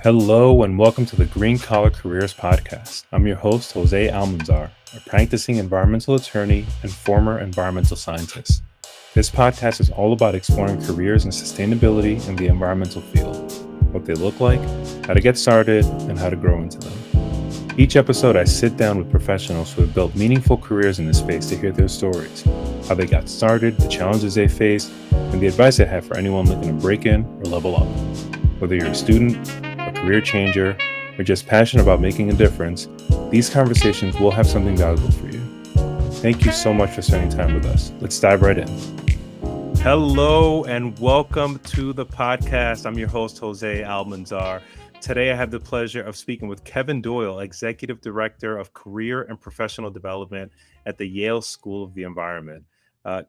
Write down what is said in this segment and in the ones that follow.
Hello and welcome to the Green Collar Careers Podcast. I'm your host, Jose Almanzar, a practicing environmental attorney and former environmental scientist. This podcast is all about exploring careers in sustainability in the environmental field, what they look like, how to get started, and how to grow into them. Each episode, I sit down with professionals who have built meaningful careers in this space to hear their stories, how they got started, the challenges they faced, and the advice I have for anyone looking to break in or level up. Whether you're a student, a career changer, or just passionate about making a difference, these conversations will have something valuable for you. Thank you so much for spending time with us. Let's dive right in. Hello and welcome to the podcast. I'm your host, Jose Almanzar. Today, I have the pleasure of speaking with Kevin Doyle, Executive Director of Career and Professional Development at the Yale School of the Environment.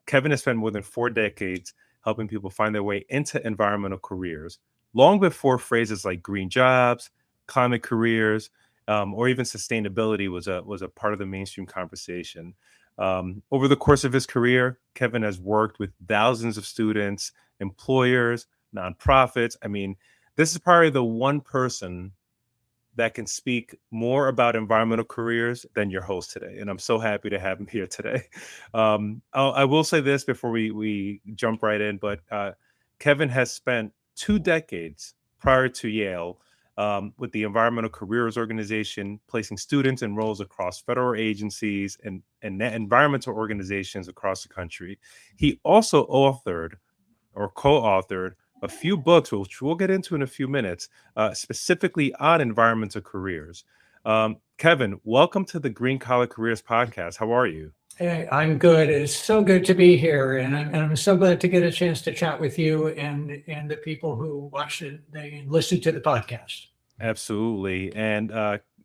Kevin has spent more than 4 decades helping people find their way into environmental careers, long before phrases like green jobs, climate careers, or even sustainability was a part of the mainstream conversation. Over the course of his career, Kevin has worked with thousands of students, employers, nonprofits. I mean, this is probably the one person that can speak more about environmental careers than your host today. And I'm so happy to have him here today. I will say this before we jump right in, but Kevin has spent 2 decades prior to Yale with the Environmental Careers Organization, placing students in roles across federal agencies and environmental organizations across the country. He also authored or co-authored a few books, which we'll get into in a few minutes, specifically on environmental careers. Kevin, welcome to the Green Collar Careers Podcast. How are you? Hey, I'm good. It's so good to be here, and I'm so glad to get a chance to chat with you and the people who watch it, they listen to the podcast. Absolutely. And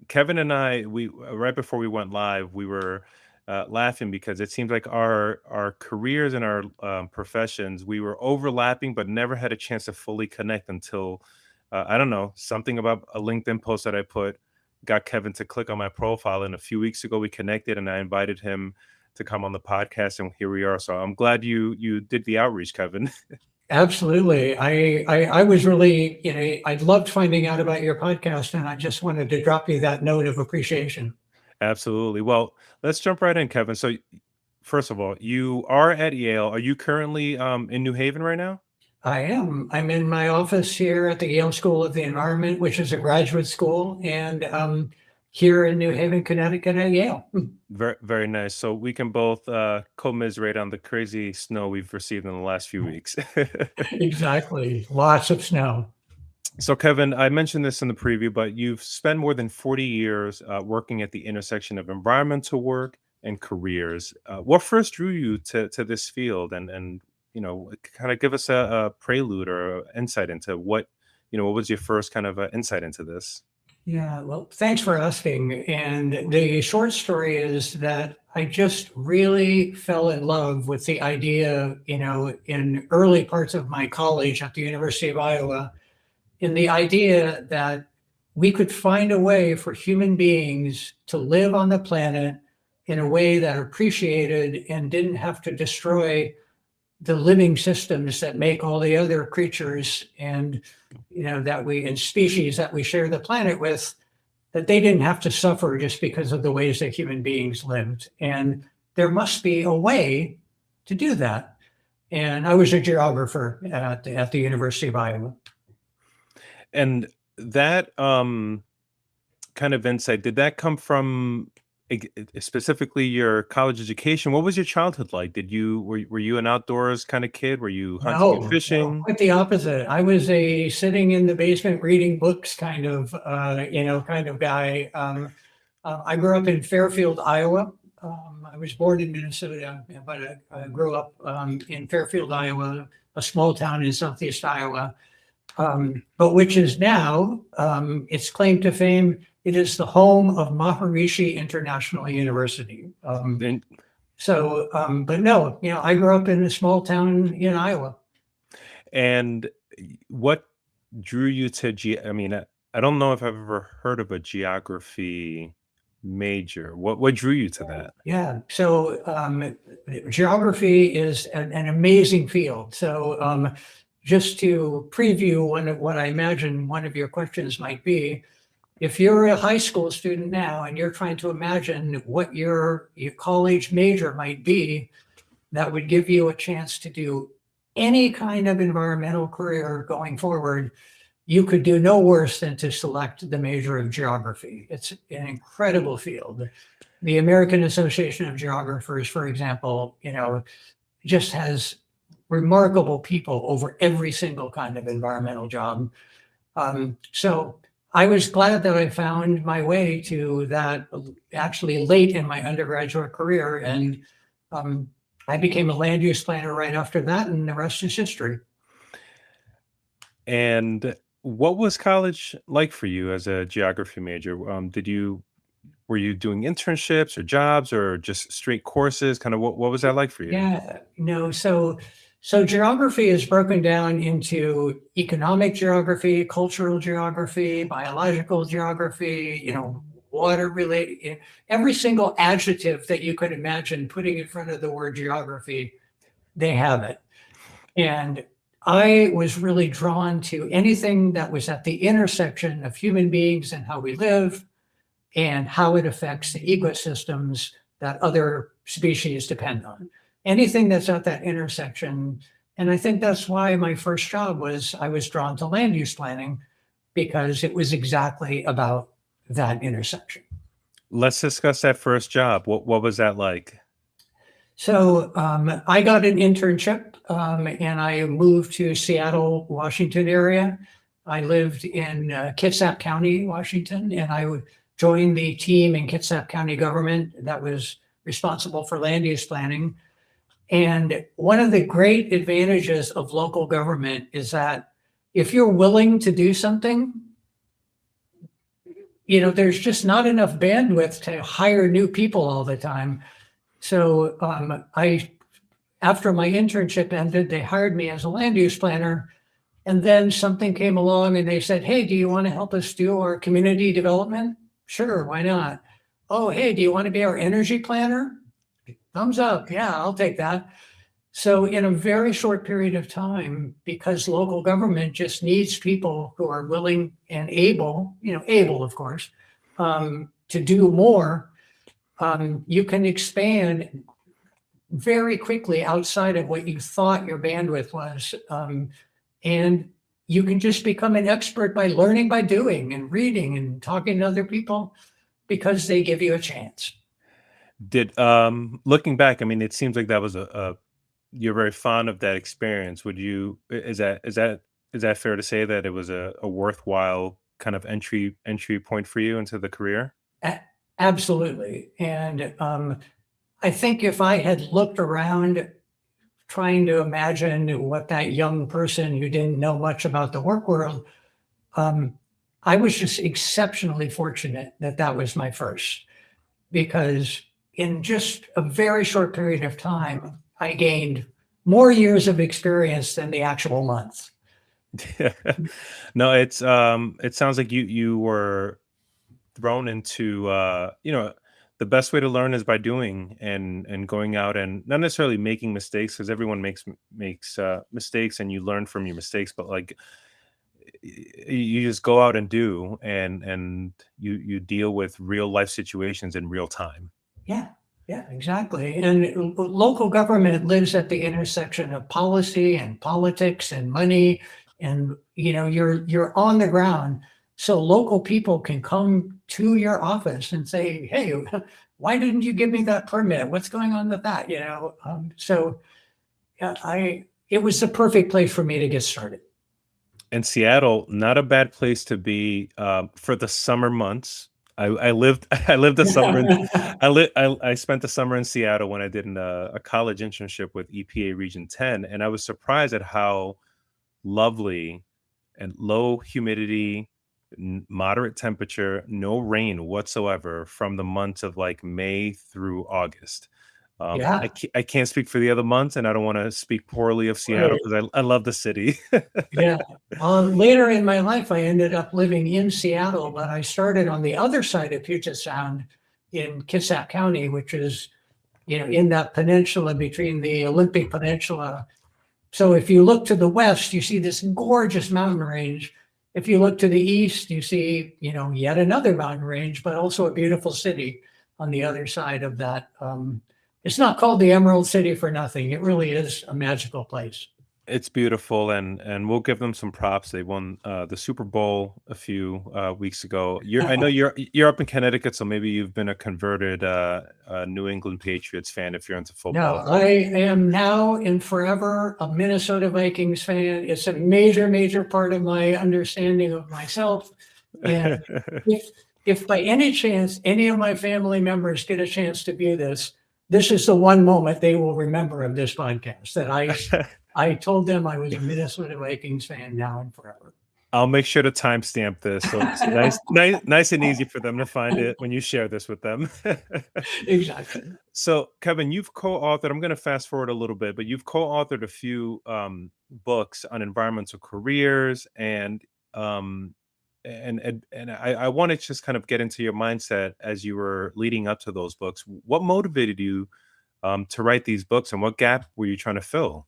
Kevin and I, we right before we went live, we were laughing because it seemed like our careers and our professions, we were overlapping, but never had a chance to fully connect until I don't know, something about a LinkedIn post that I put got Kevin to click on my profile. And a few weeks ago, we connected, and I invited him to come on the podcast, and here we are. So I'm glad you did the outreach, Kevin. Absolutely. I was really, I loved finding out about your podcast, and I just wanted to drop you that note of appreciation. Absolutely. Well, let's jump right in, Kevin. So first of all, you are at Yale. Are you currently in New Haven right now? I am. I'm in my office here at the Yale School of the Environment, which is a graduate school, and here in New Haven, Connecticut at Yale. Very, very nice. So we can both commiserate on the crazy snow we've received in the last few weeks. Exactly. Lots of snow. So, Kevin, I mentioned this in the preview, but you've spent more than 40 years working at the intersection of environmental work and careers. What first drew you to this field, and kind of give us a prelude or a insight into what was your first kind of insight into this? Yeah, well, thanks for asking. And the short story is that I just really fell in love with the idea, in early parts of my college at the University of Iowa, in the idea that we could find a way for human beings to live on the planet in a way that appreciated and didn't have to destroy the living systems that make all the other creatures and and species that we share the planet with, that they didn't have to suffer just because of the ways that human beings lived. And there must be a way to do that. And I was a geographer at the University of Iowa. And that kind of insight, did that come from specifically your college education? What was your childhood like? Were you an outdoors kind of kid? Were you hunting and No, fishing? quite the opposite. I was a sitting in the basement reading books kind of guy. I grew up in Fairfield, Iowa. I was born in Minnesota, but I grew up in Fairfield, Iowa, a small town in southeast Iowa, but which is now its claim to fame. It is the home of Maharishi International University. And But no, I grew up in a small town in Iowa. and what drew you to I mean, I don't know if I've ever heard of a geography major. What drew you to that? Yeah. So geography is an amazing field. So just to preview what I imagine one of your questions might be, if you're a high school student now and you're trying to imagine what your college major might be, that would give you a chance to do any kind of environmental career going forward, you could do no worse than to select the major of geography. It's an incredible field. The American Association of Geographers, for example, just has remarkable people over every single kind of environmental job. So I was glad that I found my way to that actually late in my undergraduate career. And I became a land use planner right after that, and the rest is history. And what was college like for you as a geography major? Were you doing internships or jobs or just straight courses? Kind of what was that like for you? Yeah, no. So geography is broken down into economic geography, cultural geography, biological geography, water related, every single adjective that you could imagine putting in front of the word geography, they have it. And I was really drawn to anything that was at the intersection of human beings and how we live and how it affects the ecosystems that other species depend on. Anything that's at that intersection. And I think that's why my first job I was drawn to land use planning, because it was exactly about that intersection. Let's discuss that first job. What was that like? So I got an internship and I moved to Seattle, Washington area. I lived in Kitsap County, Washington, and I joined the team in Kitsap County government that was responsible for land use planning. And one of the great advantages of local government is that if you're willing to do something, there's just not enough bandwidth to hire new people all the time. So after my internship ended, they hired me as a land use planner. And then something came along and they said, hey, do you want to help us do our community development? Sure, why not? Oh, hey, do you want to be our energy planner? Thumbs up. Yeah, I'll take that. So in a very short period of time, because local government just needs people who are willing and able, of course, to do more, you can expand very quickly outside of what you thought your bandwidth was. And you can just become an expert by learning by doing and reading and talking to other people because they give you a chance. Did looking back, I mean, it seems like that was you're very fond of that experience. Is that fair to say that it was a worthwhile kind of entry point for you into the career? Absolutely. And I think if I had looked around trying to imagine what that young person who didn't know much about the work world, I was just exceptionally fortunate that that was my first, because in just a very short period of time, I gained more years of experience than the actual months. No, it sounds like you were thrown into the best way to learn is by doing and going out and not necessarily making mistakes, because everyone makes mistakes and you learn from your mistakes, but like you just go out and do and you deal with real life situations in real time. Yeah, yeah, exactly. And local government lives at the intersection of policy and politics and money, and you're on the ground. So local people can come to your office and say, "Hey, why didn't you give me that permit? What's going on with that?" So it was the perfect place for me to get started. And Seattle, not a bad place to be for the summer months. I lived I lived the summer in I spent the summer in Seattle when I did a college internship with EPA Region 10, and I was surprised at how lovely and low humidity, moderate temperature, no rain whatsoever from the months of like May through August. Yeah. I can't speak for the other months, and I don't want to speak poorly of Seattle Right. because I love the city. Yeah. Later in my life, I ended up living in Seattle, but I started on the other side of Puget Sound in Kitsap County, which is, in that peninsula between the Olympic Peninsula So if you look to the west, you see this gorgeous mountain range. If you look to the east, you see, yet another mountain range, but also a beautiful city on the other side of that. It's not called the Emerald City for nothing. It really is a magical place. It's beautiful, and we'll give them some props. They won the Super Bowl a few weeks ago. I know you're up in Connecticut, so maybe you've been a converted New England Patriots fan if you're into No, football. I am now and forever a Minnesota Vikings fan. It's a major, major part of my understanding of myself. And if by any chance any of my family members get a chance to view this, this is the one moment they will remember of this podcast, that I told them I was a Minnesota Vikings fan now and forever. I'll make sure to timestamp this so it's nice and easy for them to find it when you share this with them. Exactly. So, Kevin, you've co-authored. I'm going to fast forward a little bit, but you've co-authored a few books on environmental careers, and I want to just kind of get into your mindset as you were leading up to those books. What motivated you to write these books, and what gap were you trying to fill?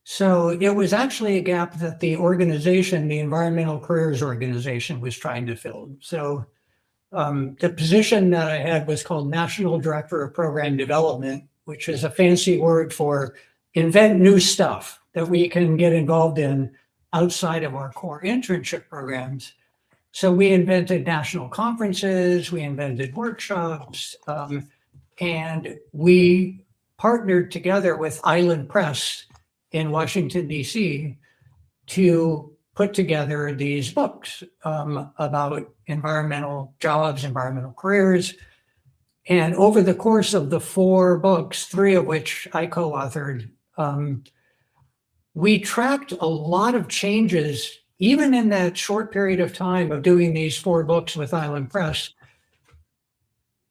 So it was actually a gap that the organization, the Environmental Careers Organization, was trying to fill. So the position that I had was called National Director of Program Development, which is a fancy word for invent new stuff that we can get involved in outside of our core internship programs. So we invented national conferences, we invented workshops, and we partnered together with Island Press in Washington, D.C., to put together these books about environmental jobs, environmental careers. And over the course of the 4 books, 3 of which I co-authored, we tracked a lot of changes, even in that short period of time of doing these 4 books with Island Press.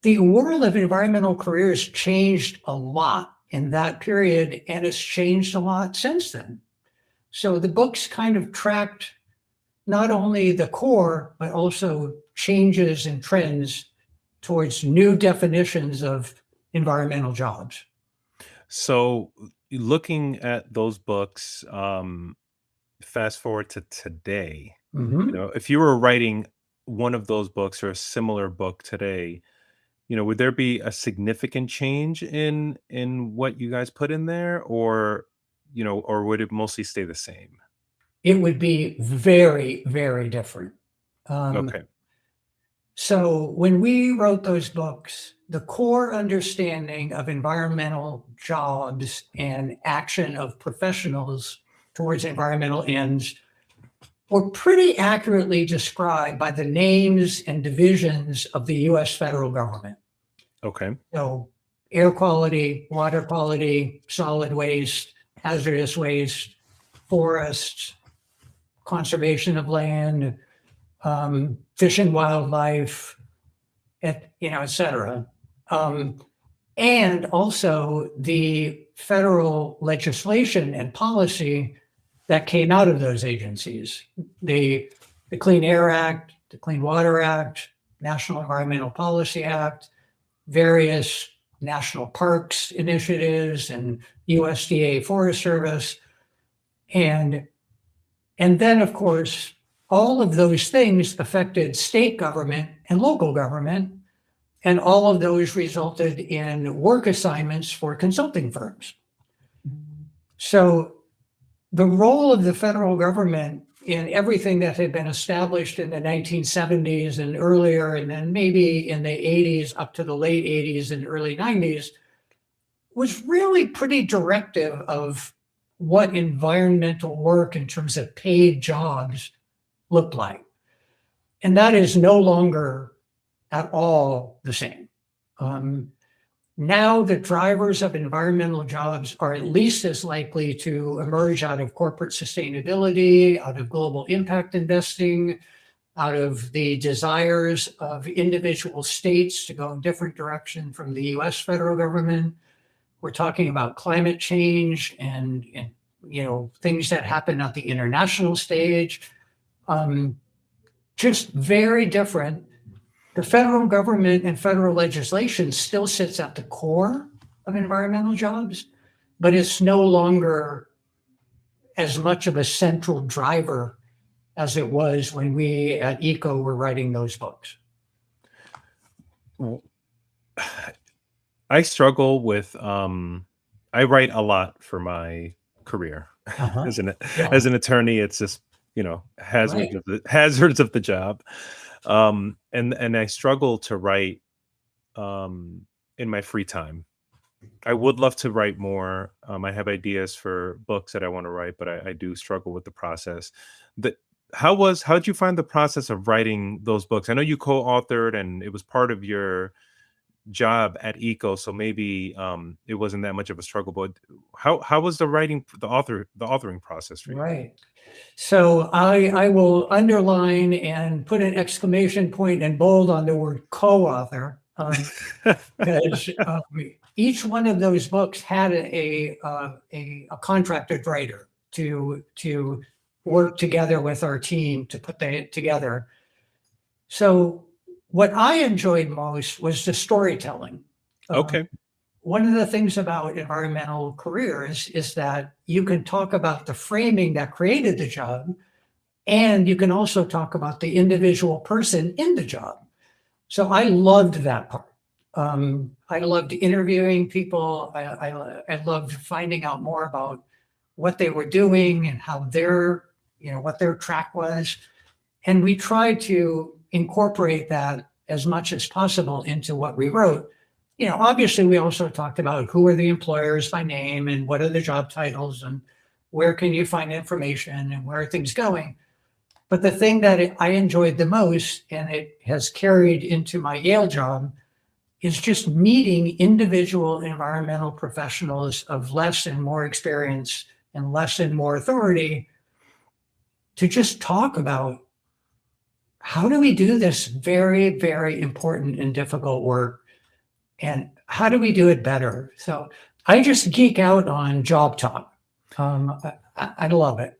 The world of environmental careers changed a lot in that period, and it's changed a lot since then. So the books kind of tracked not only the core, but also changes and trends towards new definitions of environmental jobs. So, looking at those books, fast forward to today, if you were writing one of those books or a similar book today, would there be a significant change in what you guys put in there, or would it mostly stay the same? It would be very, very different. Okay. So when we wrote those books, the core understanding of environmental jobs and action of professionals towards environmental ends were pretty accurately described by the names and divisions of the U.S. federal government. Okay. So air quality, water quality, solid waste, hazardous waste, forests, conservation of land, fish and wildlife, et cetera. And also the federal legislation and policy that came out of those agencies. The Clean Air Act, the Clean Water Act, National Environmental Policy Act, various national parks initiatives, and USDA Forest Service. And then, of course, all of those things affected state government and local government, and all of those resulted in work assignments for consulting firms. So the role of the federal government in everything that had been established in the 1970s and earlier, and then maybe in the 80s up to the late 80s and early 90s, was really pretty directive of what environmental work in terms of paid jobs looked like. And that is no longer at all the same. Now the drivers of environmental jobs are at least as likely to emerge out of corporate sustainability, out of global impact investing, out of the desires of individual states to go in different direction from the US federal government. We're talking about climate change and things that happen at the international stage. Just very different. The federal government and federal legislation still sits at the core of environmental jobs, but it's no longer as much of a central driver as it was when we at ECO were writing those books. I struggle with I write a lot for my career Uh-huh. as an Yeah, as an attorney. It's just, right, hazards of the job. And I struggle to write in my free time. I would love to write more. I have ideas for books that I want to write, but I do struggle with the process. The how did you find the process of writing those books? I know you co-authored and it was part of your job at Eco, so maybe it wasn't that much of a struggle. But how was the authoring process for you? right. So I will underline and put an exclamation point in bold on the word co-author, because each one of those books had a contracted writer to work together with our team to put that together. So what I enjoyed most was the storytelling. Um, Okay. One of the things about environmental careers is that you can talk about the framing that created the job, and you can also talk about the individual person in the job. So I loved that part. I loved interviewing people. I loved finding out more about what they were doing and how what their track was. And we tried to incorporate that as much as possible into what we wrote. Obviously, we also talked about who are the employers by name and what are the job titles and where can you find information and where are things going. But the thing that I enjoyed the most, and it has carried into my Yale job, is just meeting individual environmental professionals of less and more experience and less and more authority to just talk about how do we do this very, very important and difficult work, and how do we do it better? So I just geek out on job talk. I love it.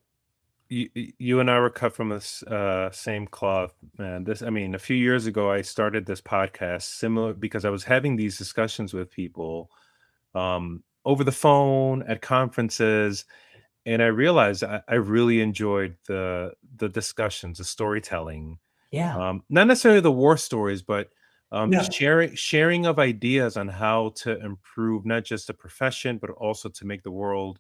You and I were cut from this same cloth, man. I mean, a few years ago, I started this podcast similar because I was having these discussions with people over the phone at conferences, and I realized I really enjoyed the discussions, the storytelling. Yeah. Not necessarily the war stories, but No. sharing of ideas on how to improve not just the profession, but also to make the world,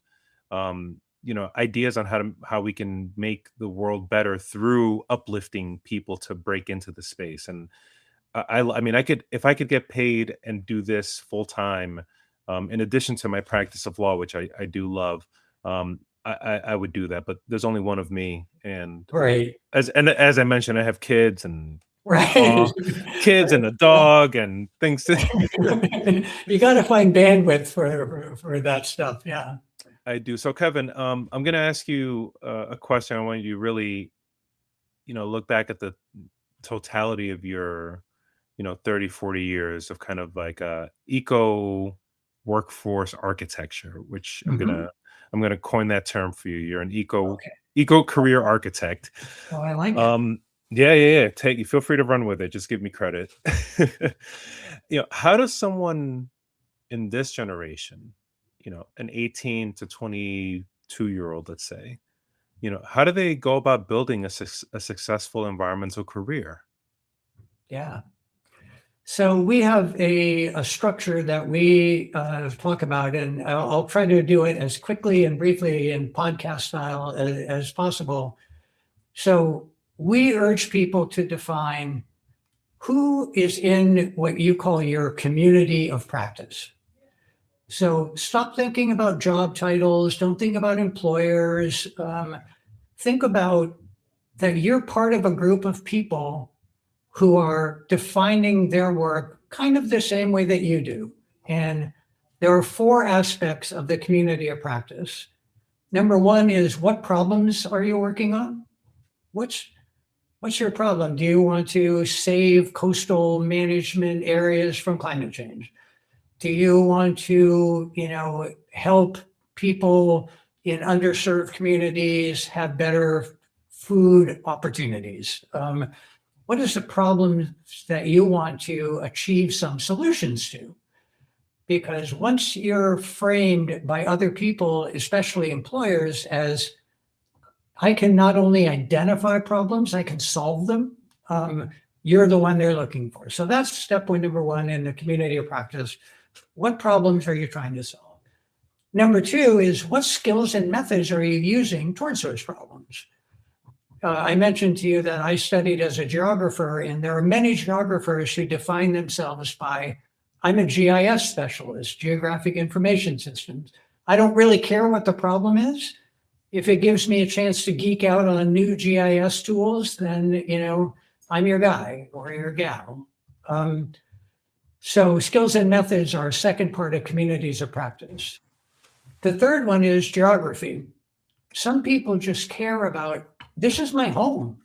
ideas on how we can make the world better through uplifting people to break into the space. And I mean, I could if I could get paid and do this full time, in addition to my practice of law, which I do love. I would do that, but there's only one of me, and Right. as I mentioned, I have kids and Right. uh, kids and a Yeah. dog and things to You got to find bandwidth for that stuff. Yeah. I do. So Kevin, I'm going to ask you a question. I want you to really, look back at the totality of your, 30, 40 years of kind of like eco workforce architecture, which Mhm. I'm gonna coin that term for you. You're an Okay. eco career architect. Oh, I like it. Um, yeah. Take you feel free to run with it. Just give me credit. How does someone in this generation, an 18 to 22-year-old, let's say, how do they go about building a successful environmental career? Yeah. So we have a structure that we talk about, and I'll try to do it as quickly and briefly in podcast style as possible. So we urge people to define who is in what you call your community of practice. So stop thinking about job titles. Don't think about employers. Think about that you're part of a group of people who are defining their work kind of the same way that you do. And there are four aspects of the community of practice. Number one is, what problems are you working on? What's what's your problem? Do you want to save coastal management areas from climate change? Do you want to, help people in underserved communities have better food opportunities? What is the problem that you want to achieve some solutions to? Because once you're framed by other people, especially employers, as I can not only identify problems, I can solve them. You're the one they're looking for. So that's step number one in the community of practice. What problems are you trying to solve? Number two is what skills and methods are you using towards those problems? I mentioned to you that I studied as a geographer, and there are many geographers who define themselves by, I'm a GIS specialist, geographic information systems. I don't really care what the problem is. If it gives me a chance to geek out on new GIS tools, then, I'm your guy or your gal. So skills and methods are a second part of communities of practice. The third one is geography. Some people just care about, this is my home.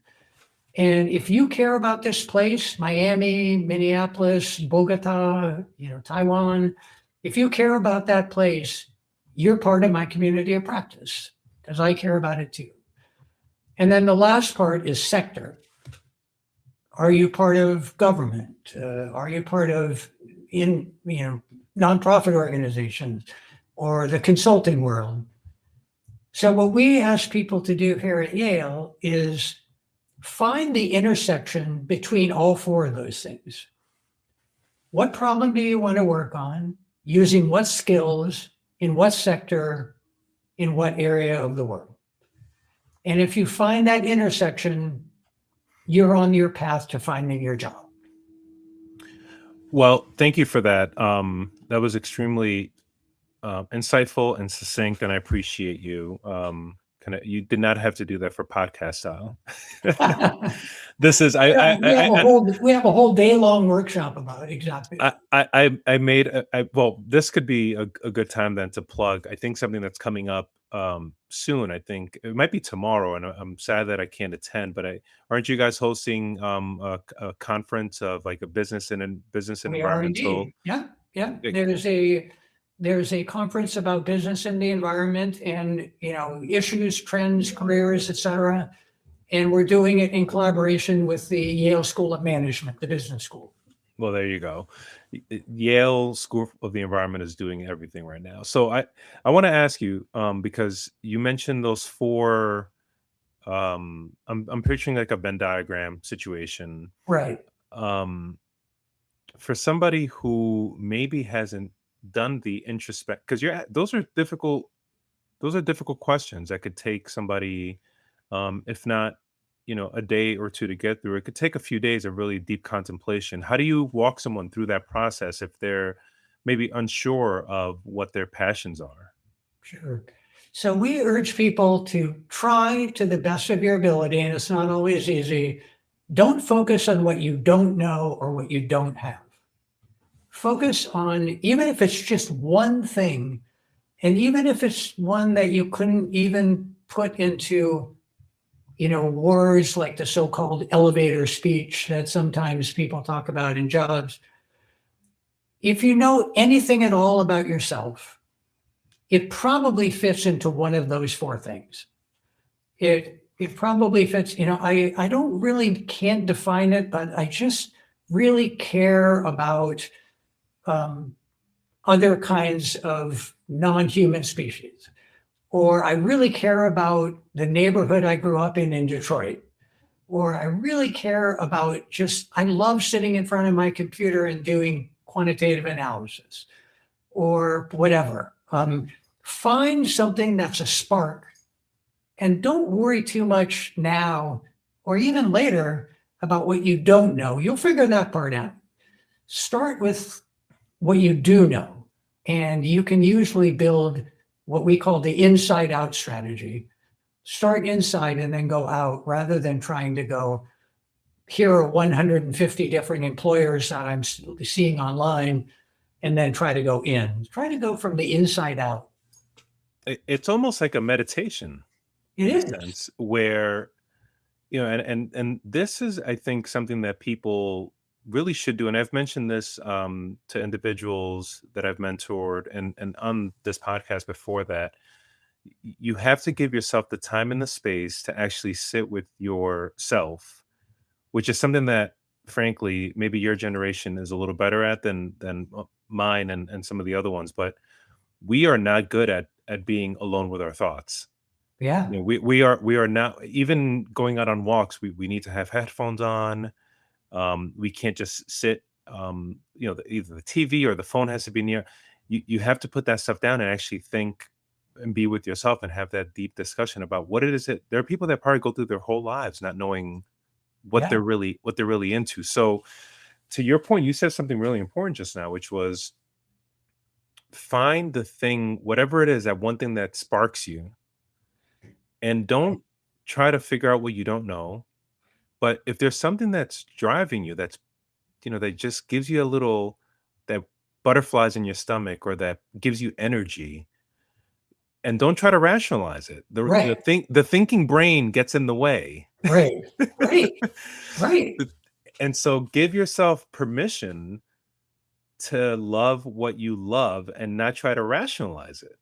And if you care about this place, Miami, Minneapolis, Bogota, Taiwan, if you care about that place, you're part of my community of practice because I care about it too. And then the last part is sector. Are you part of government? Are you part of nonprofit organizations or the consulting world? So what we ask people to do here at Yale is find the intersection between all four of those things. What problem do you want to work on? Using what skills, in what sector, in what area of the world? And if you find that intersection, you're on your path to finding your job. Well, thank you for that. That was extremely insightful and succinct, and I appreciate you. You did not have to do that for podcast style. This is we have a whole day long workshop about it. Exactly. Well, this could be a good time then to plug. I think something that's coming up soon. I think it might be tomorrow, and I'm sad that I can't attend. But aren't you guys hosting a conference of like a business and environmental? Yeah. There's a conference about business and the environment and, issues, trends, careers, etc. And we're doing it in collaboration with the Yale School of Management, the business school. Well, there you go. Yale School of the Environment is doing everything right now. So I want to ask you, because you mentioned those four, I'm picturing like a Venn diagram situation. Right. For somebody who maybe hasn't done the introspect, because those are difficult questions that could take somebody, if not a day or two to get through. It could take a few days of really deep contemplation. How do you walk someone through that process if they're maybe unsure of what their passions are? Sure. So we urge people to try to the best of your ability, and it's not always easy. Don't focus on what you don't know or what you don't have. Focus on, even if it's just one thing, and even if it's one that you couldn't even put into, words like the so-called elevator speech that sometimes people talk about in jobs. If you know anything at all about yourself, it probably fits into one of those four things. It probably fits, I don't really can't define it, but I just really care about other kinds of non-human species. Or I really care about the neighborhood I grew up in Detroit. Or I really care about I love sitting in front of my computer and doing quantitative analysis or whatever. Find something that's a spark and don't worry too much now or even later about what you don't know. You'll figure that part out. Start with what you do know, and you can usually build what we call the inside out strategy. Start inside and then go out rather than trying to go, here are 150 different employers that I'm seeing online, and then try to go in. Try to go from the inside out. It's almost like a meditation. It is. Sense where, and this is, I think, something that people really should do. And I've mentioned this to individuals that I've mentored and on this podcast before that. You have to give yourself the time and the space to actually sit with yourself, which is something that, frankly, maybe your generation is a little better at than mine and some of the other ones. But we are not good at being alone with our thoughts. Yeah. We are now, even going out on walks, we need to have headphones on. We can't just sit. Either the TV or the phone has to be near. You have to put that stuff down and actually think and be with yourself and have that deep discussion about what it is that there are people that probably go through their whole lives not knowing Yeah. what they're really into. So to your point, you said something really important just now, which was find the thing, whatever it is, that one thing that sparks you, and don't try to figure out what you don't know. But if there's something that's driving you, that just gives you a little, that butterflies in your stomach, or that gives you energy, and don't try to rationalize it. Right. The thinking brain gets in the way. Right. Right. Right. And so give yourself permission to love what you love and not try to rationalize it.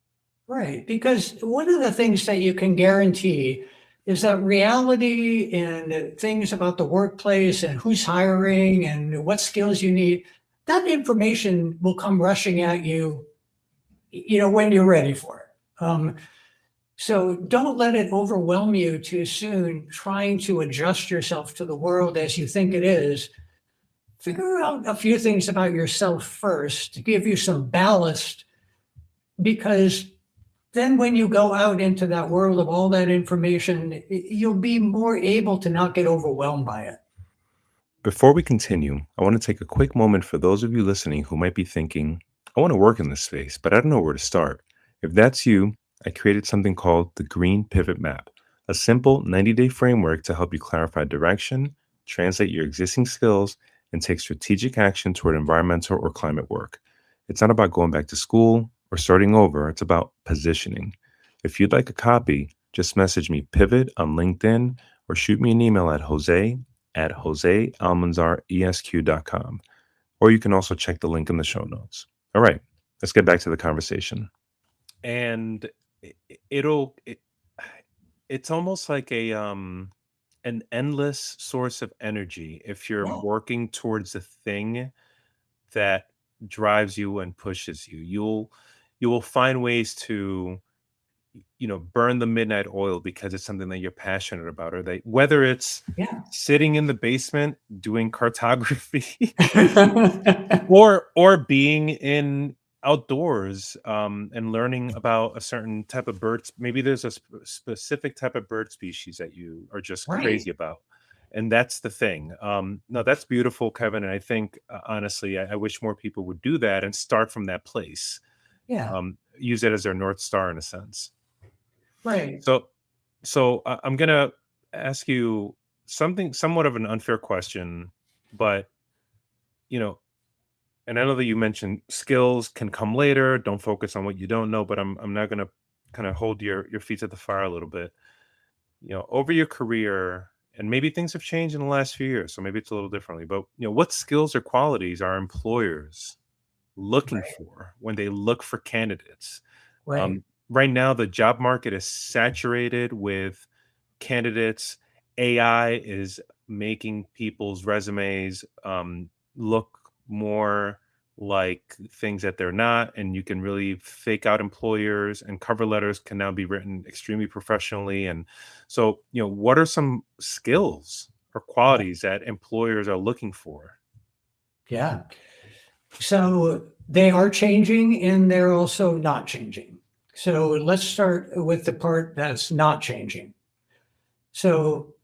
Right. Because one of the things that you can guarantee is that reality and things about the workplace and who's hiring and what skills you need, that information will come rushing at you, when you're ready for it. So don't let it overwhelm you too soon, trying to adjust yourself to the world as you think it is. Figure out a few things about yourself first to give you some ballast, because then when you go out into that world of all that information, you'll be more able to not get overwhelmed by it. Before we continue, I want to take a quick moment for those of you listening who might be thinking, I want to work in this space, but I don't know where to start. If that's you, I created something called the Green Pivot Map, a simple 90-day framework to help you clarify direction, translate your existing skills, and take strategic action toward environmental or climate work. It's not about going back to school or starting over, it's about positioning. If you'd like a copy, just message me Pivot on LinkedIn or shoot me an email at jose@josealmanzaresq.com. Or you can also check the link in the show notes. All right, let's get back to the conversation. And it's almost like an endless source of energy if you're Yeah. working towards a thing that drives you and pushes you. You will find ways to burn the midnight oil because it's something that you're passionate about, or that, whether it's Yeah. sitting in the basement doing cartography, or being in outdoors, and learning about a certain type of birds. Maybe there's a specific type of bird species that you are just Right. crazy about, and that's the thing. No, that's beautiful, Kevin, and I think, honestly, I wish more people would do that and start from that place. Yeah. Use it as their North Star, in a sense. Right. So I'm gonna ask you something, somewhat of an unfair question, but you know, and I know that you mentioned skills can come later. Don't focus on what you don't know. But I'm not gonna kind of hold your feet to the fire a little bit. Over your career, and maybe things have changed in the last few years, so maybe it's a little differently. But what skills or qualities are employers looking Right. for when they look for candidates? Right. Right now, the job market is saturated with candidates. AI is making people's resumes look more like things that they're not, and you can really fake out employers. And cover letters can now be written extremely professionally. And so, what are some skills or Right. qualities that employers are looking for? Yeah. So they are changing and they're also not changing. So let's start with the part that's not changing. So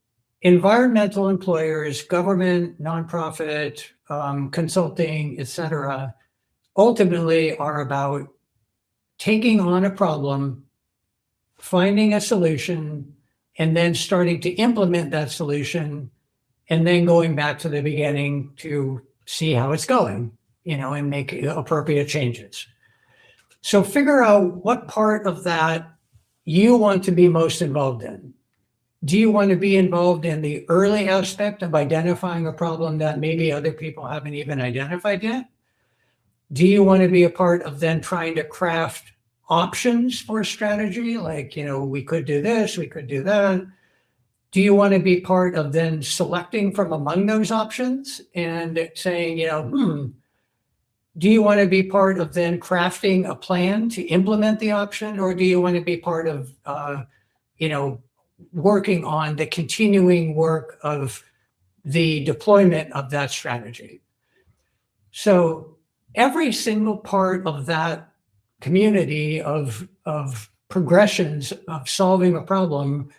environmental employers, government, nonprofit, consulting, etc., ultimately are about taking on a problem, finding a solution, and then starting to implement that solution, and then going back to the beginning to see how it's going, and make appropriate changes. So figure out what part of that you want to be most involved in. Do you want to be involved in the early aspect of identifying a problem that maybe other people haven't even identified yet? Do you want to be a part of then trying to craft options for a strategy? Like, we could do this, we could do that. Do you want to be part of then selecting from among those options and saying, do you want to be part of then crafting a plan to implement the option, or do you want to be part of, working on the continuing work of the deployment of that strategy. So every single part of that community of progressions of solving a problem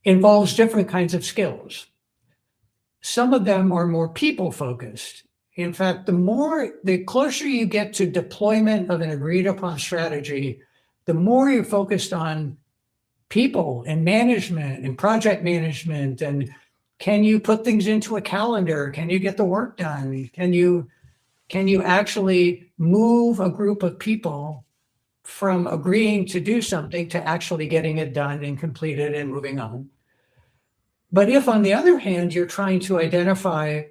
involves different kinds of skills. Some of them are more people focused. In fact, the closer you get to deployment of an agreed upon strategy, the more you're focused on people and management and project management. And can you put things into a calendar? Can you get the work done? Can you actually move a group of people from agreeing to do something to actually getting it done and completed and moving on? But if, on the other hand, you're trying to identify,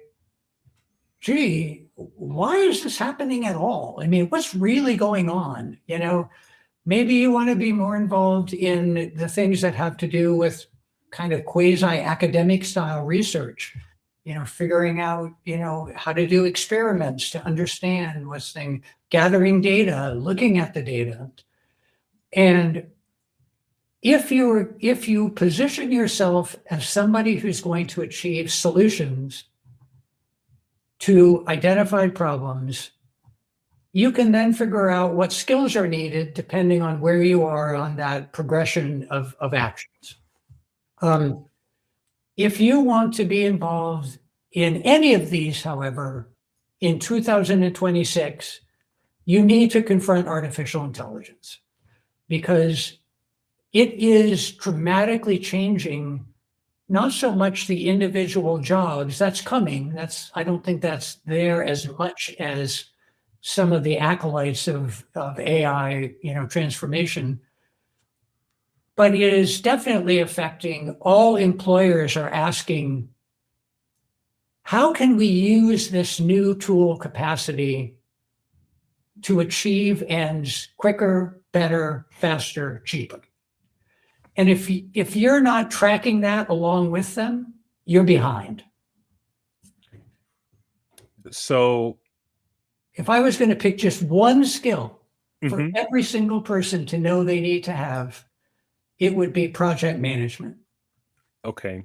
gee, why is this happening at all? I mean, what's really going on? Maybe you want to be more involved in the things that have to do with kind of quasi-academic style research, figuring out, how to do experiments to understand what's thing, gathering data, looking at the data. And if you position yourself as somebody who's going to achieve solutions to identified problems, you can then figure out what skills are needed depending on where you are on that progression of actions. If you want to be involved in any of these, however, in 2026, you need to confront artificial intelligence, because it is dramatically changing not so much the individual jobs. That's coming. I don't think that's there as much as some of the acolytes of AI, transformation. But it is definitely affecting. All employers are asking, how can we use this new tool capacity to achieve ends quicker, better, faster, cheaper? And if you're not tracking that along with them, you're behind. So if I was going to pick just one skill for Mhm. every single person to know they need to have, it would be project management. Okay.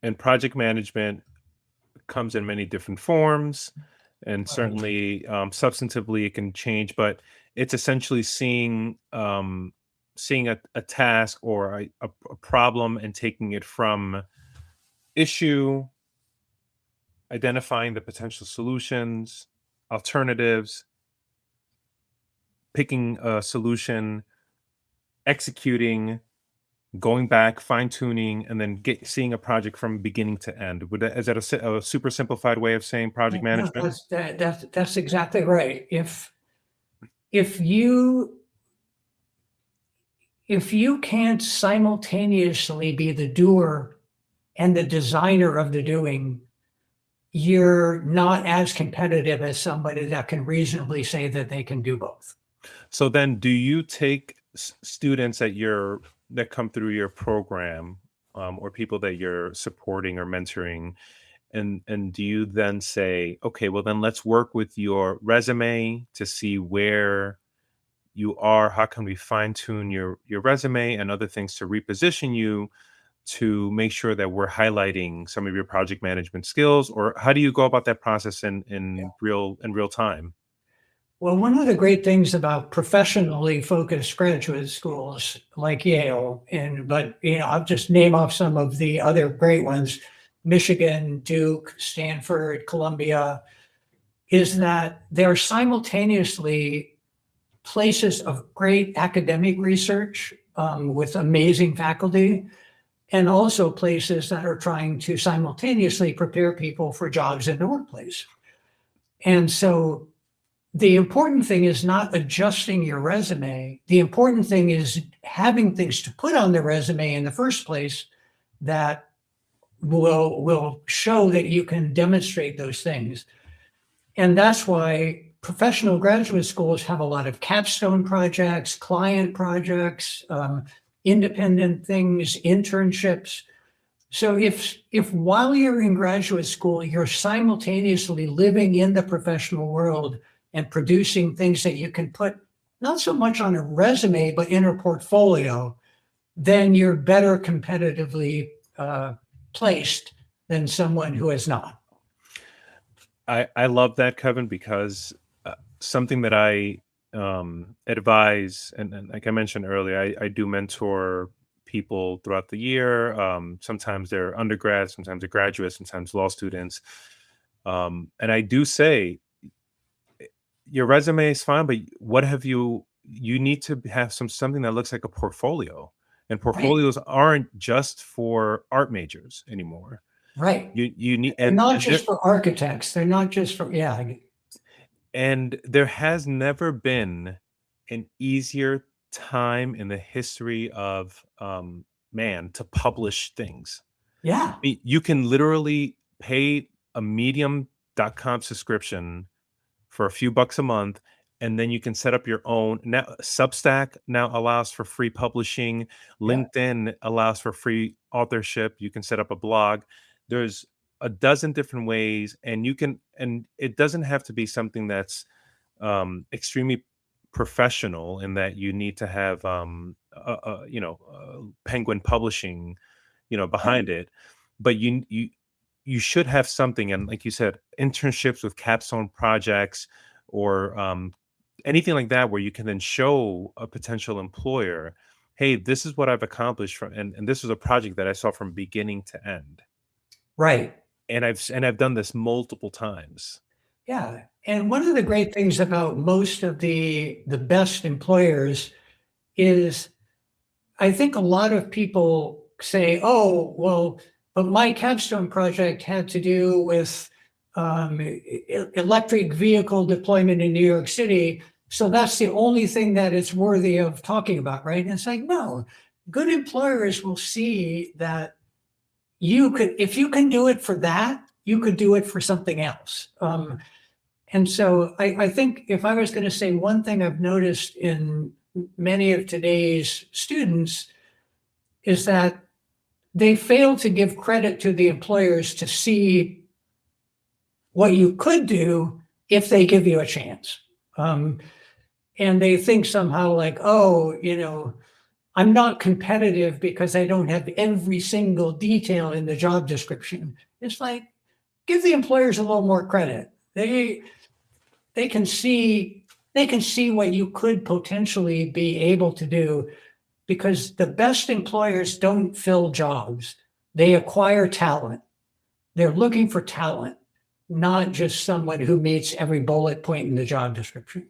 And project management comes in many different forms, and certainly substantively it can change, but it's essentially seeing a task or a problem and taking it from issue, identifying the potential solutions, alternatives, picking a solution, executing, going back, fine tuning, and then seeing a project from beginning to end. Is that a super simplified way of saying project No, management? that's exactly right. If you can't simultaneously be the doer and the designer of the doing, you're not as competitive as somebody that can reasonably say that they can do both. So then, do you take students that come through your program, or people that you're supporting or mentoring, and do you then say, okay, well then let's work with your resume to see where you are? How can we fine tune your resume and other things to reposition you to make sure that we're highlighting some of your project management skills? Or how do you go about that process in real time? Well, one of the great things about professionally focused graduate schools like Yale, but I'll just name off some of the other great ones: Michigan, Duke, Stanford, Columbia, is that they're simultaneously places of great academic research with amazing faculty, and also places that are trying to simultaneously prepare people for jobs in the workplace. And so the important thing is not adjusting your resume. The important thing is having things to put on the resume in the first place that will show that you can demonstrate those things. And that's why professional graduate schools have a lot of capstone projects, client projects, independent things, internships. So if while you're in graduate school, you're simultaneously living in the professional world and producing things that you can put not so much on a resume, but in a portfolio, then you're better competitively placed than someone who is not. I love that, Kevin, because something that I advise, and like I mentioned earlier, I do mentor people throughout the year. Sometimes they're undergrads, sometimes they're graduates, sometimes law students. And I do say your resume is fine, but what have you need to have something that looks like a portfolio. And Right, portfolios aren't just for art majors anymore. right. You need They're not and there just for architects. They're not just for, yeah, and there has never been an easier time in the history of man to publish things. yeah, You can literally pay a medium.com subscription for a few bucks a month, and then you can set up your own. Now Substack now allows for free publishing. yeah, LinkedIn allows for free authorship. You can set up a blog. There's a dozen different ways, and it doesn't have to be something that's extremely professional in that you need to have Penguin Publishing right, behind it, but you should have something. And like you said, internships with capstone projects or anything like that, where you can then show a potential employer, hey, this is what I've accomplished from, and this was a project that I saw from beginning to end, right. and I've done this multiple times. Yeah. And one of the great things about most of the best employers is I think a lot of people say, "Oh, well, but my capstone project had to do with electric vehicle deployment in New York City, so that's the only thing that it's worthy of talking about, right?" And it's like, no, good employers will see that you could, if you can do it for that, you could do it for something else. And so I think if I was going to say one thing I've noticed in many of today's students is that they fail to give credit to the employers to see what you could do if they give you a chance. Um, and they think somehow like, oh, I'm not competitive because I don't have every single detail in the job description. It's like, give the employers a little more credit. They can see what you could potentially be able to do because the best employers don't fill jobs. They acquire talent. They're looking for talent, not just someone who meets every bullet point in the job description.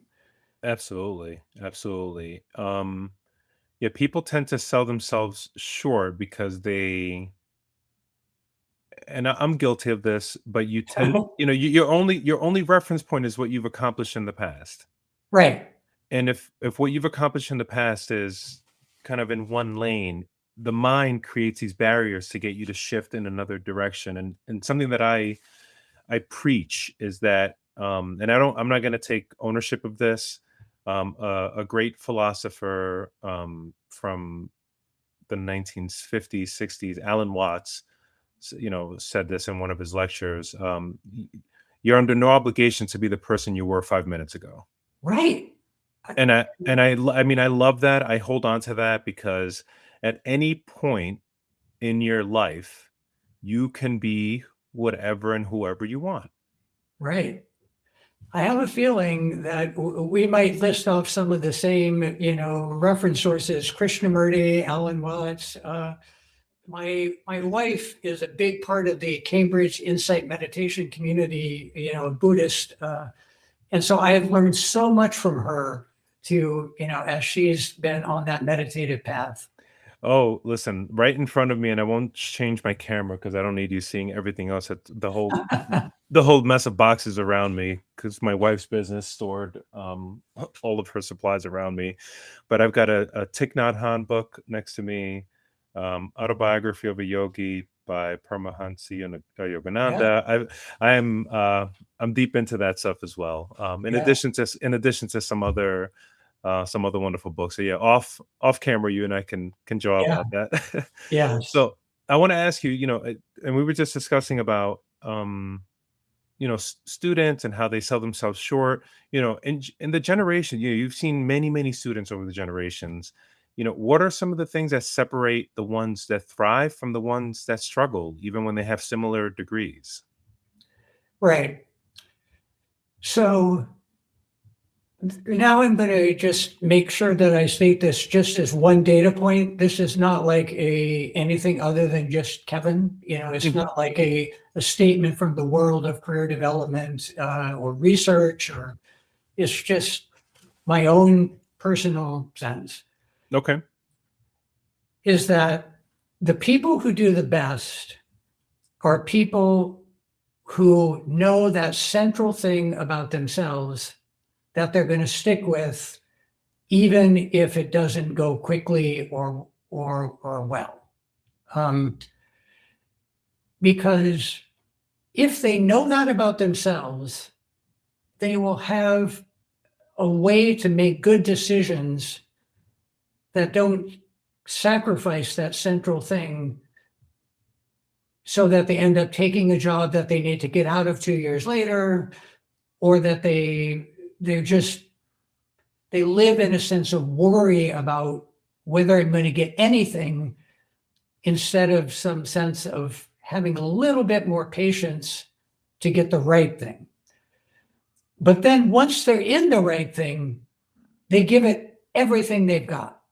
Absolutely, absolutely. Yeah, people tend to sell themselves short because I'm guilty of this, but you tend, your only reference point is what you've accomplished in the past. Right. And if what you've accomplished in the past is kind of in one lane, the mind creates these barriers to get you to shift in another direction. And something that I preach is that, and I'm not going to take ownership of this. A great philosopher from the 1950s, 60s, Alan Watts, said this in one of his lectures. You're under no obligation to be the person you were 5 minutes ago. Right. I- I mean, I love that. I hold on to that because at any point in your life, you can be whatever and whoever you want. Right. I have a feeling that we might list off some of the same, reference sources: Krishnamurti, Alan Watts. My wife is a big part of the Cambridge Insight Meditation community, Buddhist, and so I have learned so much from her to, as she's been on that meditative path. Oh, listen, right in front of me, and I won't change my camera because I don't need you seeing everything else. At the whole mess of boxes around me because my wife's business stored all of her supplies around me. But I've got a Thich Nhat Hanh book next to me, Autobiography of a Yogi by Paramahansa Yeah, Yogananda. I'm deep into that stuff as well. yeah, In addition to some other wonderful books. So yeah, off camera, you and I can draw yeah, about that. yes, So I want to ask you, and we were just discussing about students and how they sell themselves short. In the generation, you've seen many students over the generations. what are some of the things that separate the ones that thrive from the ones that struggle, even when they have similar degrees? Right. So now I'm going to just make sure that I state this just as one data point. This is not like anything other than just Kevin. It's Mhm. not like a statement from the world of career development or research, or it's just my own personal sense, Okay. is that the people who do the best are people who know that central thing about themselves that they're going to stick with, even if it doesn't go quickly or well. Because if they know that about themselves, they will have a way to make good decisions that don't sacrifice that central thing, so that they end up taking a job that they need to get out of 2 years later, or that they just they live in a sense of worry about whether I'm going to get anything, instead of some sense of having a little bit more patience to get the right thing. But then once they're in the right thing, they give it everything they've got.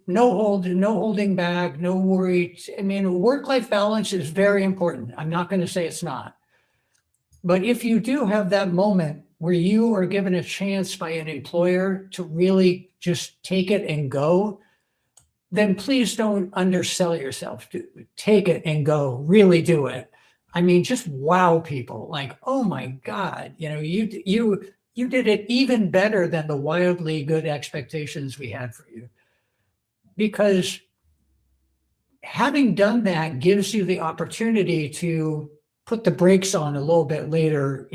No holding back, no worry. I mean, work-life balance is very important. I'm not going to say it's not. But if you do have that moment where you are given a chance by an employer to really just take it and go, then please don't undersell yourself. Take it and go, really do it. I mean, just wow people, like, oh my God, you did it even better than the wildly good expectations we had for you. Because having done that gives you the opportunity to put the brakes on a little bit later,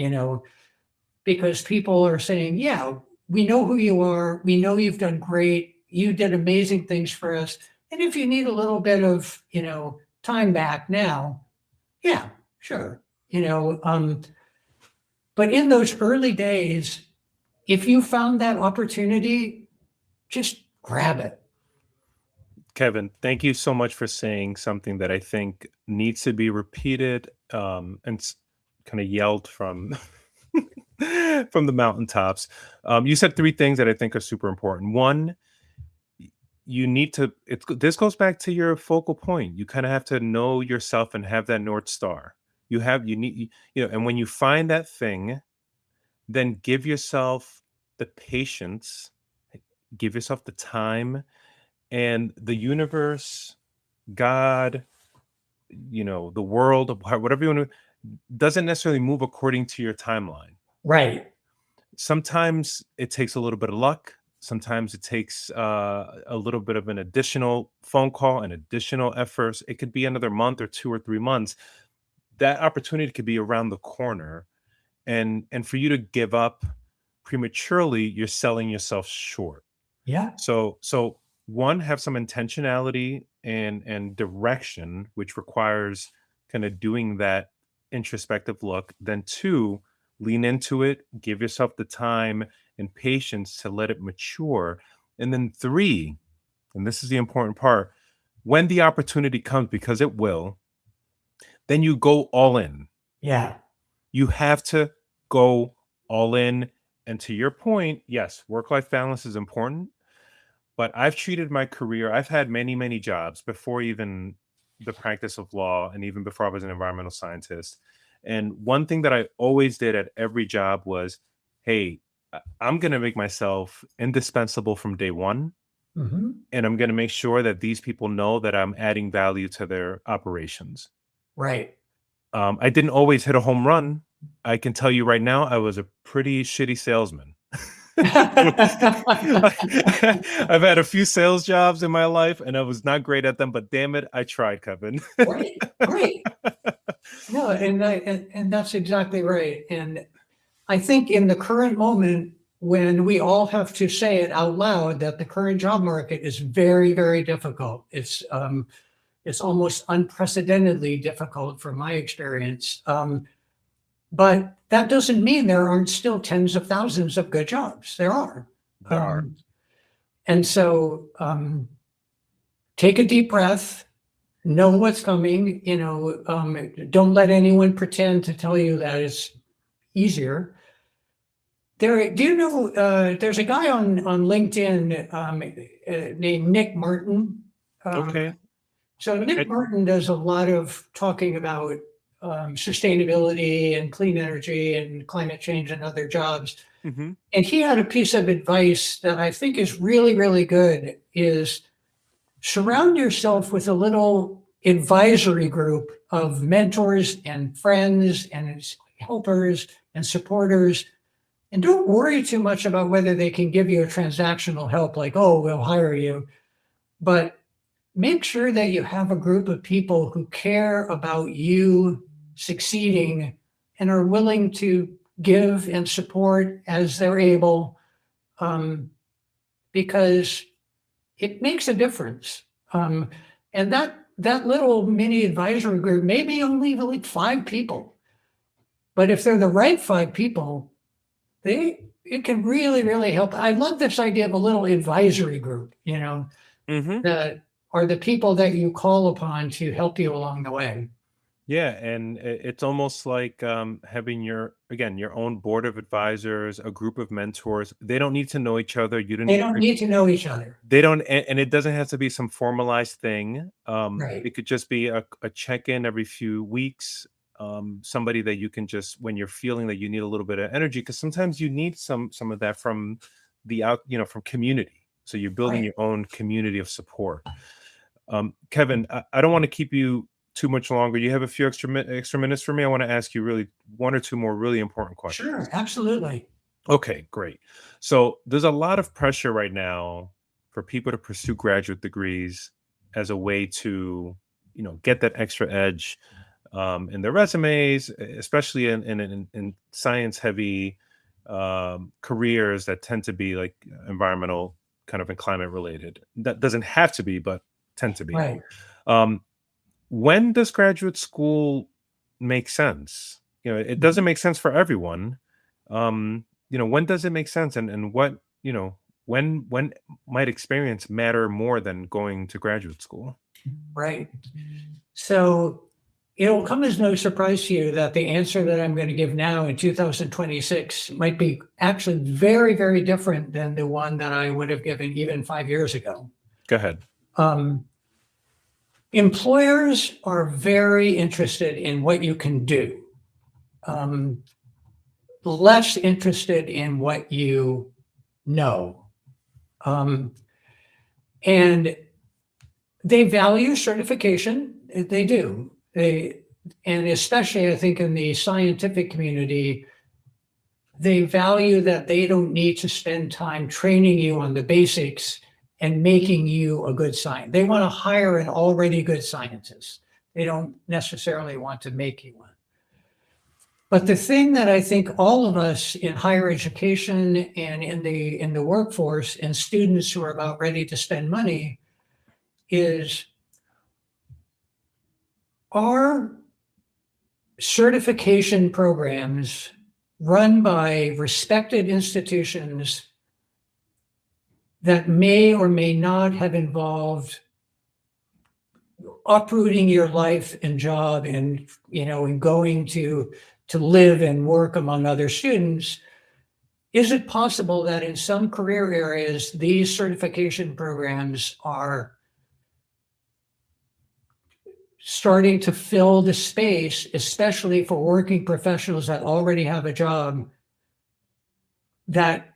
because people are saying, yeah, we know who you are. We know you've done great. You did amazing things for us. And if you need a little bit of, time back now, yeah, sure. But in those early days, if you found that opportunity, just grab it. Kevin, thank you so much for saying something that I think needs to be repeated, and kind of yelled from from the mountaintops. You said three things that I think are super important. One, you need to. This goes back to your focal point. You kind of have to know yourself and have that north star. You need, and when you find that thing, then give yourself the patience, give yourself the time, and the universe, God, the world, whatever you want to, doesn't necessarily move according to your timeline. Right. Sometimes it takes a little bit of luck. Sometimes it takes a little bit of an additional phone call and additional efforts. It could be another month or 2 or 3 months. That opportunity could be around the corner, and for you to give up prematurely, you're selling yourself short. Yeah. So one, have some intentionality and direction, which requires kind of doing that introspective look. Then two, lean into it, give yourself the time and patience to let it mature. And then three, and this is the important part, when the opportunity comes, because it will, then you go all in. Yeah. You have to go all in. And to your point, yes, work-life balance is important. But I've treated my career, I've had many, many jobs before even the practice of law and even before I was an environmental scientist. And one thing that I always did at every job was, hey, I'm going to make myself indispensable from day one. Hmm. And I'm going to make sure that these people know that I'm adding value to their operations. Right. I didn't always hit a home run. I can tell you right now, I was a pretty shitty salesman. I've had a few sales jobs in my life and I was not great at them, but damn it, I tried, Kevin. Right. Great. No, and that's exactly right. And I think in the current moment, when we all have to say it out loud, that the current job market is very, very difficult. It's almost unprecedentedly difficult from my experience. But that doesn't mean there aren't still tens of thousands of good jobs. There are. There are. Um, And so take a deep breath, know what's coming, don't let anyone pretend to tell you that it's easier. Do you know, there's a guy on LinkedIn named Nick Martin. Okay. So Nick Martin does a lot of talking about sustainability and clean energy and climate change and other jobs. Mm-hmm. And he had a piece of advice that I think is really, really good, is surround yourself with a little advisory group of mentors and friends and helpers and supporters. And don't worry too much about whether they can give you a transactional help, like, oh, we'll hire you. But make sure that you have a group of people who care about you succeeding and are willing to give and support as they're able, because it makes a difference. And that little mini advisory group may be only like 5 people, but if they're the right 5 people, it can really, really help. I love this idea of a little advisory group, Mm-hmm. that are the people that you call upon to help you along the way. Yeah, and it's almost like having your own board of advisors, a group of mentors. They don't need to know each other. They don't need to know each other. They don't, and it doesn't have to be some formalized thing. Right. It could just be a check-in every few weeks. Somebody that you can just, when you're feeling that you need a little bit of energy, because sometimes you need some of that from from community. So you're building Right. your own community of support. Kevin, I don't want to keep you too much longer. You have a few extra minutes for me. I want to ask you really 1 or 2 more really important questions. Sure, absolutely. Okay, great. So there's a lot of pressure right now for people to pursue graduate degrees as a way to, get that extra edge in their resumes, especially in science heavy careers that tend to be like environmental kind of and climate related. That doesn't have to be, but tend to be. Right. When does graduate school make sense? It doesn't make sense for everyone. When does it make sense, and what, when might experience matter more than going to graduate school? Right. So it'll come as no surprise to you that the answer that I'm going to give now in 2026 might be actually very, very different than the one that I would have given even 5 years ago. Go ahead. Employers are very interested in what you can do, less interested in what you know. And they value certification. They do. And especially, I think, in the scientific community, they value that they don't need to spend time training you on the basics and making you a good scientist. They want to hire an already good scientist. They don't necessarily want to make you one. But the thing that I think all of us in higher education and in the workforce and students who are about ready to spend money is, are certification programs run by respected institutions that may or may not have involved uprooting your life and job and, and going to live and work among other students? Is it possible that in some career areas, these certification programs are starting to fill the space, especially for working professionals that already have a job, that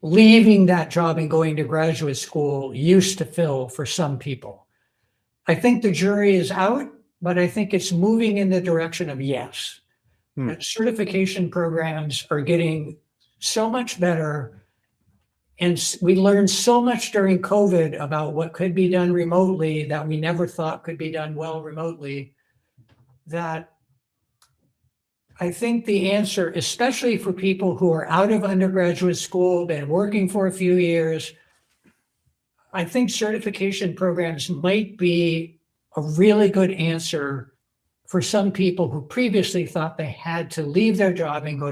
leaving that job and going to graduate school used to fill for some people? I think the jury is out, but I think it's moving in the direction of yes. Certification programs are getting so much better. And we learned so much during COVID about what could be done remotely that we never thought could be done well remotely, that I think the answer, especially for people who are out of undergraduate school, been working for a few years, I think certification programs might be a really good answer for some people who previously thought they had to leave their job and go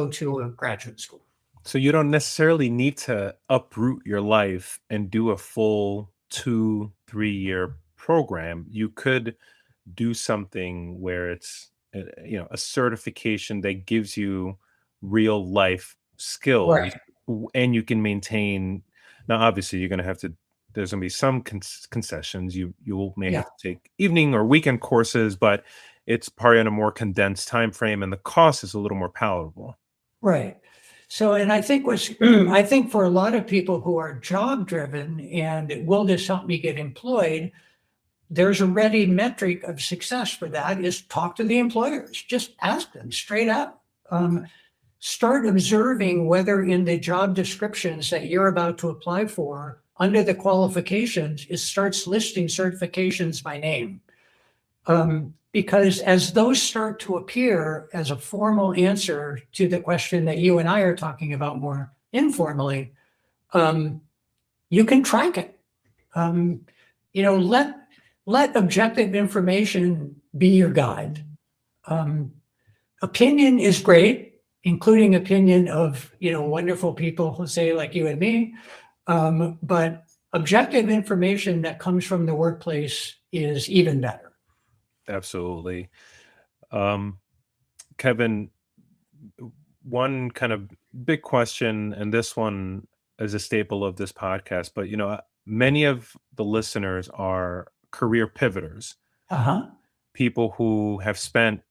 to a graduate school. So you don't necessarily need to uproot your life and do a full 2, 3 year program. You could do something where it's a certification that gives you real life skills, Right. and you can maintain. Now obviously you're going to have to, there's going to be some concessions. You may Yeah. have to take evening or weekend courses, but it's probably in a more condensed time frame, and the cost is a little more palatable. Right. So, and I think I think for a lot of people who are job driven and will this help me get employed, there's a ready metric of success for that is talk to the employers. Just ask them straight up. Start observing whether in the job descriptions that you're about to apply for, under the qualifications, it starts listing certifications by name. Because as those start to appear as a formal answer to the question that you and I are talking about more informally, you can track it. Let objective information be your guide. Opinion is great, including opinion of wonderful people who say like you and me, but objective information that comes from the workplace is even better. Absolutely. um Kevin, one kind of big question, and this one is a staple of this podcast, but many of the listeners are career pivoters, Uh-huh. people who have spent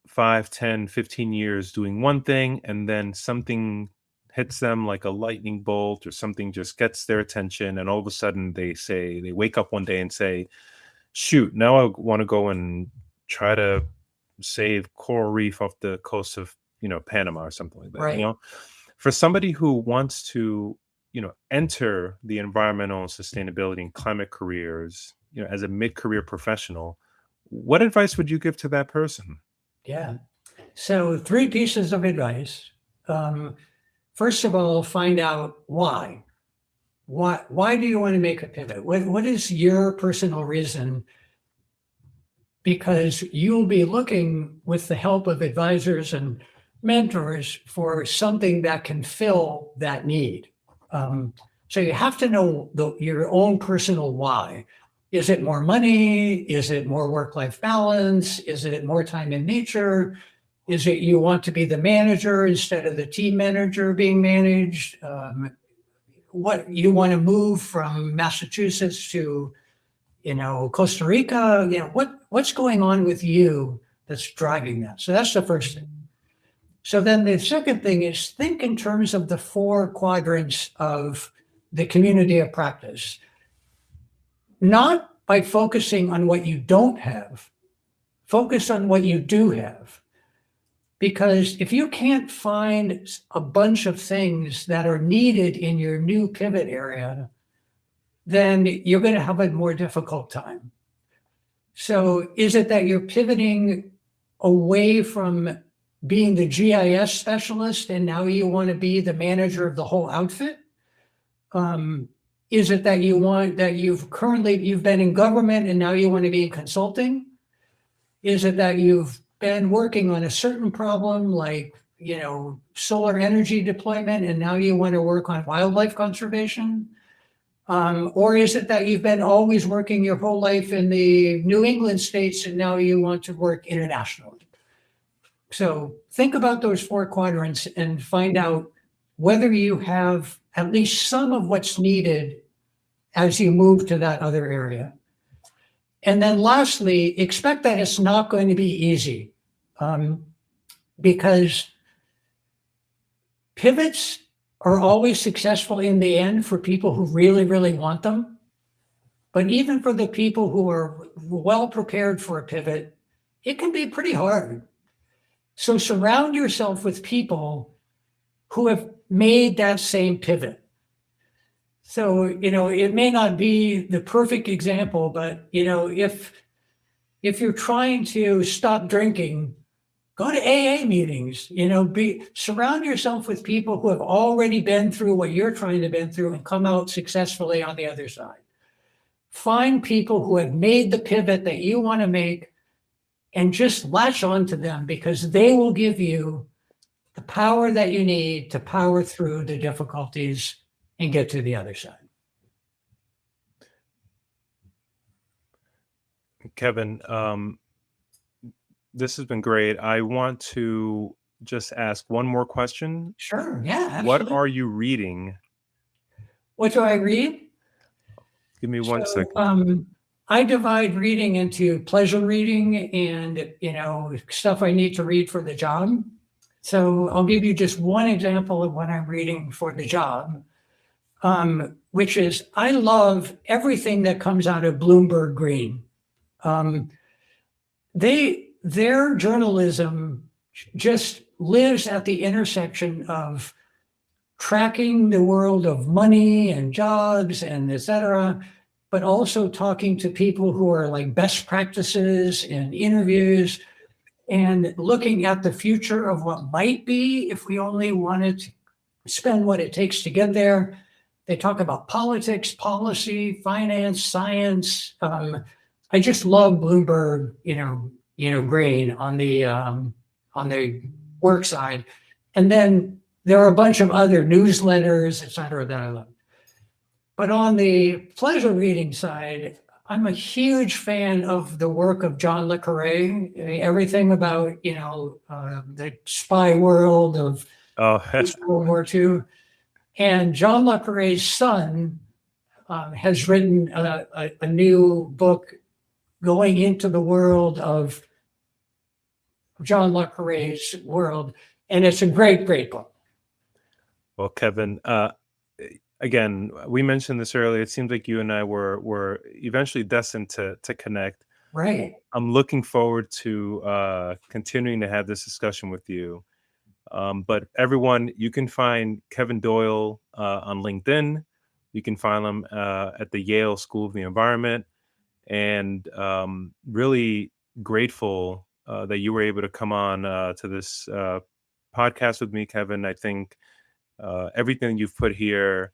5, 10, 15 years doing one thing, and then something hits them like a lightning bolt, or something just gets their attention, and all of a sudden they wake up one day and say, shoot, now I want to go and try to save coral reef off the coast of Panama or something like that. Right. For somebody who wants to enter the environmental and sustainability and climate careers, as a mid-career professional, what advice would you give to that person? Yeah. So 3 pieces of advice. First of all, find out why. Why do you want to make a pivot? What is your personal reason? Because you'll be looking with the help of advisors and mentors for something that can fill that need. So you have to know your own personal why. Is it more money? Is it more work-life balance? Is it more time in nature? Is it you want to be the manager instead of the team manager being managed? What you want to move from Massachusetts to, Costa Rica? What's going on with you that's driving that? So that's the first thing. So then the second thing is think in terms of the 4 quadrants of the community of practice, not by focusing on what you don't have, focus on what you do have. Because if you can't find a bunch of things that are needed in your new pivot area, then you're going to have a more difficult time. So is it that you're pivoting away from being the GIS specialist and now you want to be the manager of the whole outfit? Is it that you've been in government and now you want to be in consulting? Is it that you've been working on a certain problem like, solar energy deployment, and now you want to work on wildlife conservation? Or is it that you've been always working your whole life in the New England states and now you want to work internationally? So think about those 4 quadrants and find out whether you have at least some of what's needed as you move to that other area. And then lastly, expect that it's not going to be easy, because pivots are always successful in the end for people who really, really want them. But even for the people who are well prepared for a pivot, it can be pretty hard. So surround yourself with people who have made that same pivot. So, it may not be the perfect example, but, if you're trying to stop drinking, go to AA meetings, surround yourself with people who have already been through what you're trying to been through and come out successfully on the other side. Find people who have made the pivot that you want to make and just latch on to them, because they will give you the power that you need to power through the difficulties and get to the other side. Kevin, this has been great. I want to just ask one more question. Sure. Yeah. What Absolutely. are you reading? What do I read? Give me one So, second. I divide reading into pleasure reading and, stuff I need to read for the job. So I'll give you just one example of what I'm reading for the job, which is I love everything that comes out of Bloomberg Green. Their journalism just lives at the intersection of tracking the world of money and jobs and et cetera, but also talking to people who are like best practices and interviews and looking at the future of what might be if we only wanted to spend what it takes to get there. They talk about politics, policy, finance, science. I just love Bloomberg, Green on the work side, and then there are a bunch of other newsletters, et cetera, that I love. But on the pleasure reading side, I'm a huge fan of the work of John le Carre, everything about, the spy world of Oh, World War II. And John le Carre's son has written a new book going into the world of John le Carre's world. And it's a great, great book. well, Kevin, again, we mentioned this earlier. It seems like you and I were eventually destined to connect. Right. I'm looking forward to continuing to have this discussion with you. But everyone, you can find Kevin Doyle on LinkedIn. You can find him at the Yale School of the Environment. And really grateful that you were able to come on to this podcast with me, Kevin. I think everything you've put here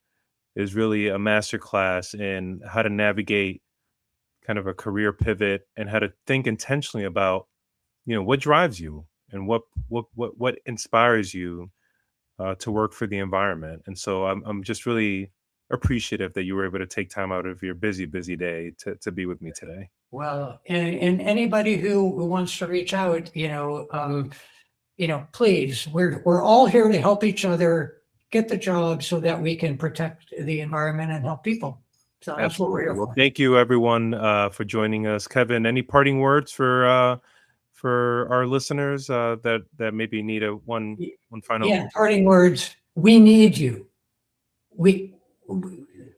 is really a masterclass in how to navigate kind of a career pivot and how to think intentionally about, what drives you and what inspires you to work for the environment. And so I'm just really appreciative that you were able to take time out of your busy day to be with me today. Well, and anybody who wants to reach out, please, we're all here to help each other get the job so that we can protect the environment and help people. So that's what we're here Well, for. thank you everyone for joining us. Kevin, any parting words for our listeners that maybe need one final? Yeah, parting words. We need you.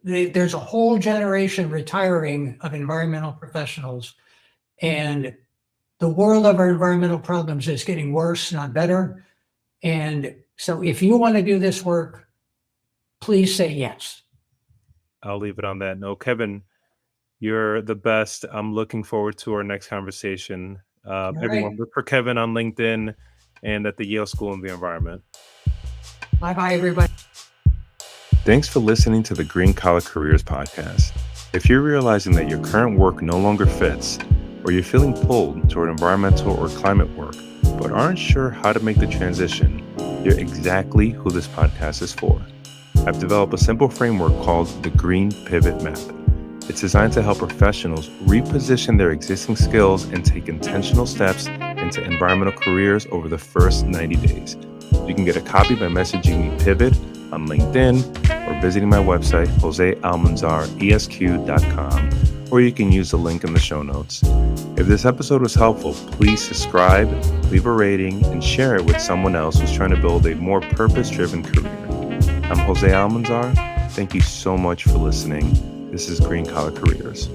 There's a whole generation retiring of environmental professionals, and the world of our environmental problems is getting worse, not better. And so if you want to do this work, please say yes. I'll leave it on that note. Kevin, you're the best. I'm looking forward to our next conversation. Everyone, look for Kevin on LinkedIn and at the Yale School of the Environment. Bye, everybody. Thanks for listening to the Green Collar Careers Podcast. If you're realizing that your current work no longer fits, or you're feeling pulled toward environmental or climate work, but aren't sure how to make the transition, you're exactly who this podcast is for. I've developed a simple framework called the Green Pivot Map. It's designed to help professionals reposition their existing skills and take intentional steps into environmental careers over the first 90 days. You can get a copy by messaging me Pivot on LinkedIn or visiting my website, josealmanzaresq.com, or you can use the link in the show notes. If this episode was helpful, please subscribe, leave a rating, and share it with someone else who's trying to build a more purpose-driven career. I'm Jose Almanzar. Thank you so much for listening. This is Green Collar Careers.